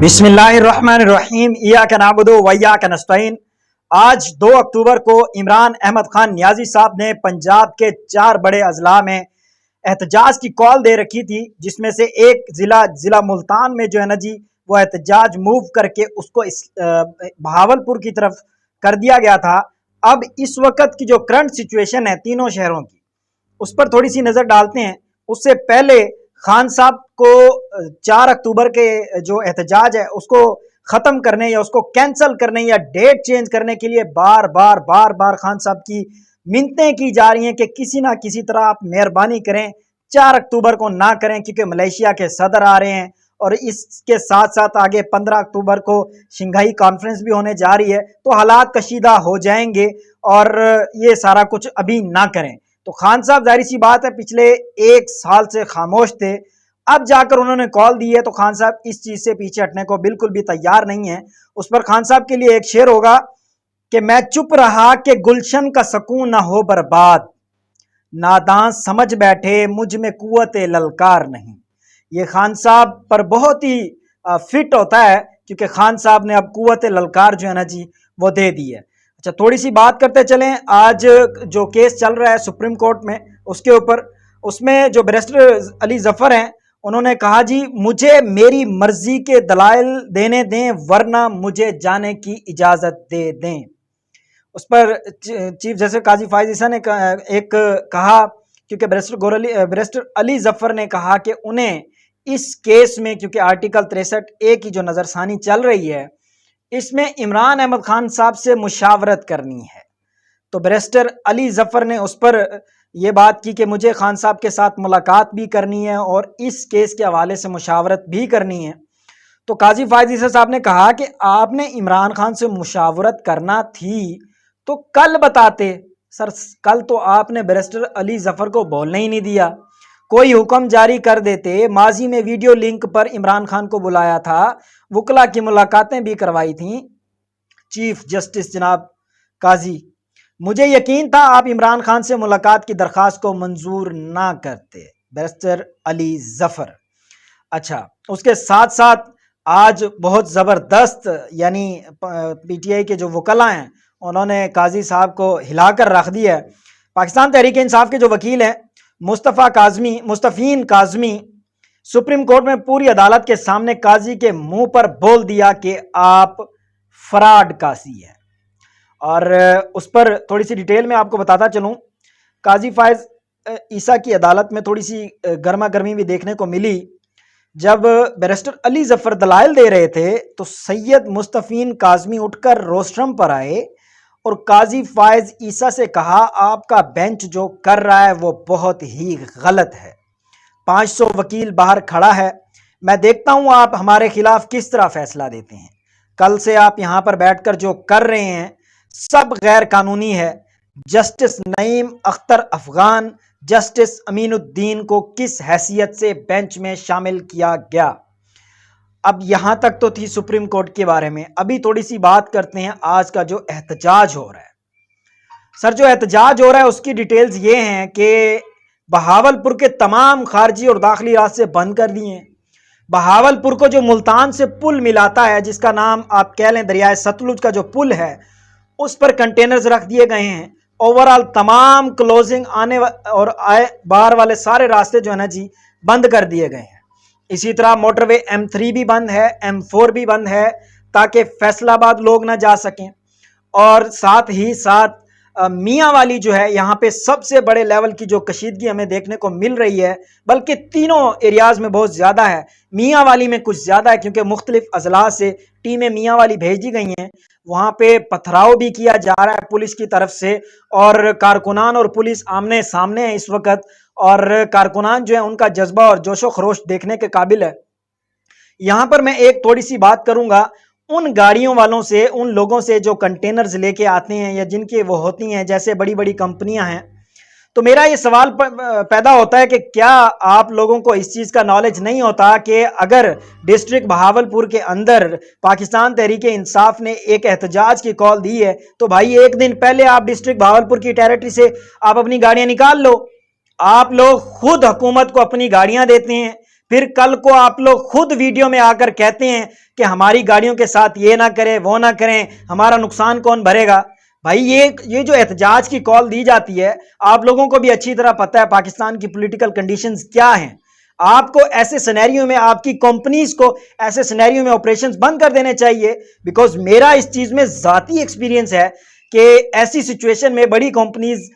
बिस्मिल्लाहिर्रहमानिर्रहीम इय्याका नअबुदु व इय्याका नस्तईन। आज 2 अक्टूबर को इमरान अहमद खान नियाजी साहब ने पंजाब के 4 बड़े अजला में एहतजाज की कॉल दे रखी थी, जिसमें से एक जिला मुल्तान में जो है ना जी वो एहतजाज मूव करके उसको बहावलपुर की तरफ कर दिया गया था। अब इस वक्त की जो करंट सिचुएशन है तीनों शहरों की, उस पर थोड़ी सी नजर डालते हैं। उससे पहले खान साहब को 4 अक्टूबर के जो एहतजाज है उसको खत्म करने या उसको कैंसिल करने या डेट चेंज करने के लिए बार बार खान साहब की मिन्नतें की जा रही हैं कि किसी ना किसी तरह आप मेहरबानी करें 4 अक्टूबर को ना करें, क्योंकि मलेशिया के सदर आ रहे हैं और इसके साथ साथ आगे 15 अक्टूबर को शंघाई कॉन्फ्रेंस भी होने जा रही है, तो हालात कशीदा हो जाएंगे और ये सारा कुछ अभी ना करें। तो खान साहब जाहिर सी बात है पिछले 1 साल से खामोश थे, अब जाकर उन्होंने कॉल दी है, तो खान साहब इस चीज से पीछे हटने को बिल्कुल भी तैयार नहीं है। उस पर खान साहब के लिए एक शेर होगा कि मैं चुप रहा कि गुलशन का सकून ना हो बर्बाद, नादान समझ बैठे मुझ में कुव्वत ललकार नहीं। ये खान साहब पर बहुत ही फिट होता है, क्योंकि खान साहब ने अब कुव्वत ललकार जो है ना जी वो दे दी है। अच्छा, थोड़ी सी बात करते चलें। आज जो केस चल रहा है सुप्रीम कोर्ट में उसके ऊपर, उसमें जो बैरिस्टर अली जफर हैं उन्होंने कहा जी मुझे मेरी मर्जी के दलाइल देने दें वरना मुझे जाने की इजाजत दे दें। उस पर चीफ जस्टिस काजी फायज ईसा ने कहा, क्योंकि बैरिस्टर अली जफर ने कहा कि उन्हें इस केस में, क्योंकि आर्टिकल 63A की जो नजरसानी चल रही है इसमें इमरान अहमद खान साहब से मुशावरत करनी है, तो बैरिस्टर अली जफर ने उस पर यह बात की कि मुझे खान साहब के साथ मुलाकात भी करनी है और इस केस के हवाले से मुशावरत भी करनी है। तो काजी फायज ईसा साहब ने कहा कि आपने इमरान खान से मुशावरत करना थी तो कल बताते। सर, कल तो आपने बैरिस्टर अली जफर को बोलने ही नहीं दिया, कोई हुक्म जारी कर देते। माजी में वीडियो लिंक पर इमरान खान को बुलाया था, वकला की मुलाकातें भी करवाई थी। चीफ जस्टिस जनाब काजी, मुझे यकीन था आप इमरान खान से मुलाकात की दरखास्त को मंजूर ना करते। बैरिस्टर अली जफर। अच्छा, उसके साथ साथ आज बहुत ज़बरदस्त, यानी पीटीआई के जो वकला हैं उन्होंने काजी साहब को हिलाकर रख दिया है। पाकिस्तान तहरीक इंसाफ के जो वकील हैं मुस्तफ़ीन काज़मी सुप्रीम कोर्ट में पूरी अदालत के सामने काजी के मुंह पर बोल दिया कि आप फ्रॉड काजी हैं। और उस पर थोड़ी सी डिटेल में आपको बताता चलूं। काजी फायज ईसा की अदालत में थोड़ी सी गर्मा गर्मी भी देखने को मिली। जब बैरिस्टर अली जफर दलाइल दे रहे थे तो सैयद मुस्तफ़ीन काज़मी उठकर रोस्ट्रम पर आए और काजी फायज ईसा से कहा आपका बेंच जो कर रहा है वो बहुत ही गलत है। 500 वकील बाहर खड़ा है, मैं देखता हूं आप हमारे खिलाफ किस तरह फैसला देते हैं। कल से आप यहां पर बैठकर जो कर रहे हैं सब गैर कानूनी है। जस्टिस नईम अख्तर अफगान, जस्टिस अमीनुद्दीन को किस हैसियत से बेंच में शामिल किया गया। अब यहां तक तो थी सुप्रीम कोर्ट के बारे में। अभी थोड़ी सी बात करते हैं आज का जो एहतजाज हो रहा है। सर, जो एहतजाज हो रहा है उसकी डिटेल्स ये हैं कि बहावलपुर के तमाम खारजी और दाखिली रास्ते बंद कर दिए हैं। बहावलपुर को जो मुल्तान से पुल मिलाता है, जिसका नाम आप कह लें दरियाए सतलुज का जो पुल है, उस पर कंटेनर्स रख दिए गए हैं। ओवरऑल तमाम क्लोजिंग आने और आए बाहर वाले सारे रास्ते जो है ना जी बंद कर दिए गए हैं। इसी तरह मोटरवे M3 भी बंद है, M4 भी बंद है, ताकि फैसलाबाद लोग ना जा सकें। और साथ ही साथ मियाँ वाली जो है, यहाँ पे सबसे बड़े लेवल की जो कशीदगी हमें देखने को मिल रही है, बल्कि तीनों एरियाज में बहुत ज़्यादा है। मियाँ वाली में कुछ ज़्यादा है क्योंकि मुख्तलिफ अजला से टीमें मियाँ वाली भेजी गई हैं। वहाँ पे पथराव भी किया जा रहा है पुलिस की तरफ से, और कारकुनान और पुलिस आमने सामने है इस वक्त, और कारकुनान जो है उनका जज्बा और जोशो खरोश देखने के काबिल है। यहाँ पर मैं एक थोड़ी सी बात करूँगा उन गाड़ियों वालों से, उन लोगों से जो कंटेनर्स लेके आते हैं या जिनके वो होती हैं, जैसे बड़ी बड़ी कंपनियां हैं। तो मेरा ये सवाल पैदा होता है कि क्या आप लोगों को इस चीज़ का नॉलेज नहीं होता कि अगर डिस्ट्रिक्ट बहावलपुर के अंदर पाकिस्तान तहरीक इंसाफ ने एक एहतजाज की कॉल दी है तो भाई एक दिन पहले आप डिस्ट्रिक्ट बहावलपुर की टेरिटरी से आप अपनी गाड़ियां निकाल लो। आप लोग खुद हुकूमत को अपनी गाड़ियां देते हैं, फिर कल को आप लोग खुद वीडियो में आकर कहते हैं कि हमारी गाड़ियों के साथ ये ना करें, वो ना करें, हमारा नुकसान कौन भरेगा। भाई ये जो एहतजाज की कॉल दी जाती है, आप लोगों को भी अच्छी तरह पता है पाकिस्तान की पॉलिटिकल कंडीशंस क्या हैं। आपको ऐसे सिनेरियो में, आपकी कंपनीज को ऐसे सिनेरियो में ऑपरेशंस बंद कर देने चाहिए। बिकॉज मेरा इस चीज में जाती एक्सपीरियंस है कि ऐसी सिचुएशन में बड़ी कंपनीज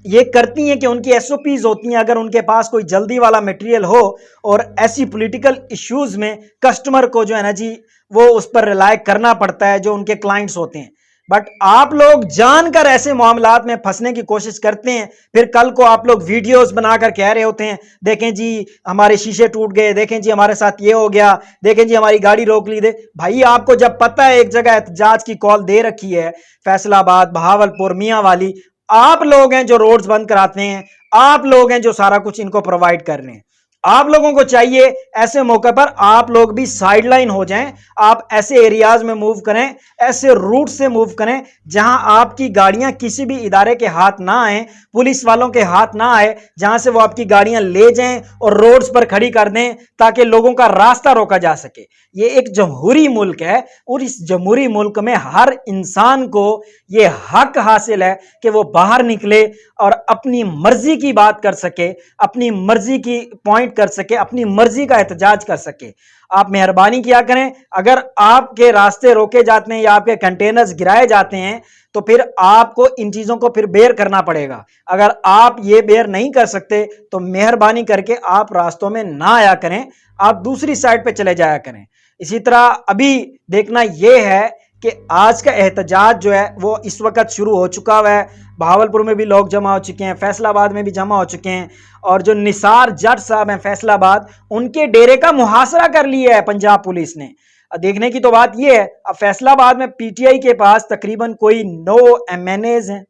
ये करती हैं कि उनकी एसओपीज होती हैं, अगर उनके पास कोई जल्दी वाला मटेरियल हो और ऐसी पॉलिटिकल इश्यूज में कस्टमर को जो है ना जी वो उस पर रिलाय करना पड़ता है, जो उनके क्लाइंट्स होते हैं। बट आप लोग जानकर ऐसे मामलात में फंसने की कोशिश करते हैं, फिर कल को आप लोग वीडियोस बनाकर कह रहे होते हैं, देखें जी हमारे शीशे टूट गए, देखें जी हमारे साथ ये हो गया, देखें जी हमारी गाड़ी रोक ली। दे भाई, आपको जब पता है एक जगह एहतजाज की कॉल दे रखी है, फैसलाबाद, बहावलपुर, मियां वाली, आप लोग हैं जो रोड्स बंद कराते हैं, आप लोग हैं जो सारा कुछ इनको प्रोवाइड कर रहे हैं। आप लोगों को चाहिए ऐसे मौके पर आप लोग भी साइडलाइन हो जाएं, आप ऐसे एरियाज में मूव करें, ऐसे रूट से मूव करें जहां आपकी गाड़ियां किसी भी इदारे के हाथ ना आए, पुलिस वालों के हाथ ना आए, जहां से वो आपकी गाड़ियां ले जाएं और रोड्स पर खड़ी कर दें ताकि लोगों का रास्ता रोका जा सके। ये एक जमहूरी मुल्क है और इस जमहूरी मुल्क में हर इंसान को ये हक हासिल है कि वो बाहर निकले और अपनी मर्जी की बात कर सके, अपनी मर्जी की पॉइंट कर सके, अपनी मर्जी का एहतजाज कर सके। आप मेहरबानी किया करें, अगर आपके रास्ते रोके जाते हैं या आपके कंटेनर्स गिराए जाते हैं तो फिर आपको इन चीजों को फिर बेयर करना पड़ेगा। अगर आप ये बेयर नहीं कर सकते तो मेहरबानी करके आप रास्तों में ना आया करें, आप दूसरी साइड पे चले जाया करें। इसी तरह अभी देखना यह है कि आज का एहतजाज जो है वो इस वक्त शुरू हो चुका हुआ है। बहावलपुर में भी लोग जमा हो चुके हैं, फैसलाबाद में भी जमा हो चुके हैं, और जो निसार जट साहब हैं फैसलाबाद, उनके डेरे का मुहासरा कर लिया है पंजाब पुलिस ने। देखने की तो बात यह है, अब फैसलाबाद में पीटीआई के पास तकरीबन कोई 9 एमएनएज हैं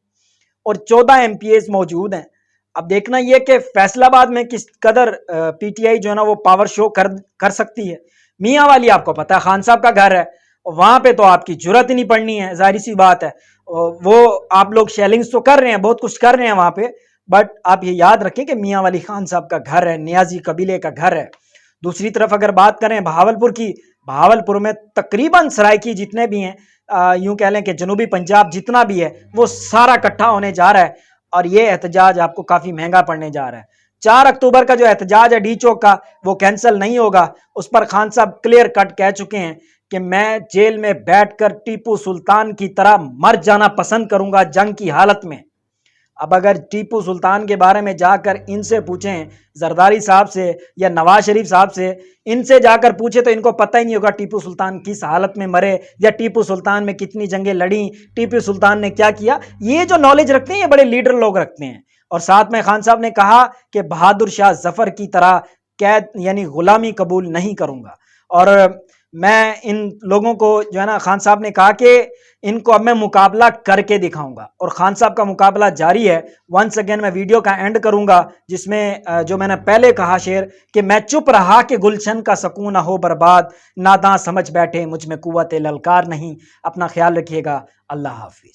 और 14 एमपीएज मौजूद हैं। अब देखना यह कि फैसलाबाद में किस कदर पीटीआई जो है ना वो पावर शो कर सकती है। मियां वाली आपको पता है खान साहब का घर है, वहां पे तो आपकी जरूरत ही नहीं पड़नी है, जाहिर सी बात है। वो आप लोग शेलिंग्स तो कर रहे हैं, बहुत कुछ कर रहे हैं वहां पे, बट आप ये याद रखें कि मियां वाली खान साहब का घर है, नियाजी कबीले का घर है। दूसरी तरफ अगर बात करें बहावलपुर की, बहावलपुर में तकरीबन सराइकी जितने भी हैं, यूं कह लें कि जनूबी पंजाब जितना भी है वो सारा इकट्ठा होने जा रहा है और ये एहतजाज आपको काफी महंगा पड़ने जा रहा है। 4 अक्टूबर का जो एहतजाज है डी चौक का, वो कैंसिल नहीं होगा। उस पर खान साहब क्लियर कट कह चुके हैं कि मैं जेल में बैठकर टीपू सुल्तान की तरह मर जाना पसंद करूंगा जंग की हालत में। अब अगर टीपू सुल्तान के बारे में जाकर इनसे पूछें, जरदारी साहब से या नवाज शरीफ साहब से, इनसे जाकर पूछे तो इनको पता ही नहीं होगा टीपू सुल्तान किस हालत में मरे या टीपू सुल्तान में कितनी जंगें लड़ी, टीपू सुल्तान ने क्या किया। ये जो नॉलेज रखते हैं ये बड़े लीडर लोग रखते हैं। और साथ में खान साहब ने कहा कि बहादुर शाह जफर की तरह कैद यानी गुलामी कबूल नहीं करूंगा। और मैं इन लोगों को जो है ना, खान साहब ने कहा कि इनको अब मैं मुकाबला करके दिखाऊंगा और खान साहब का मुकाबला जारी है। वंस अगेन मैं वीडियो का एंड करूंगा जिसमें जो मैंने पहले कहा शेर कि मैं चुप रहा कि गुलशन का सकून ना हो बर्बाद, नादां समझ बैठे मुझ में कुव्वत ललकार नहीं। अपना ख्याल रखिएगा। अल्लाह हाफिज।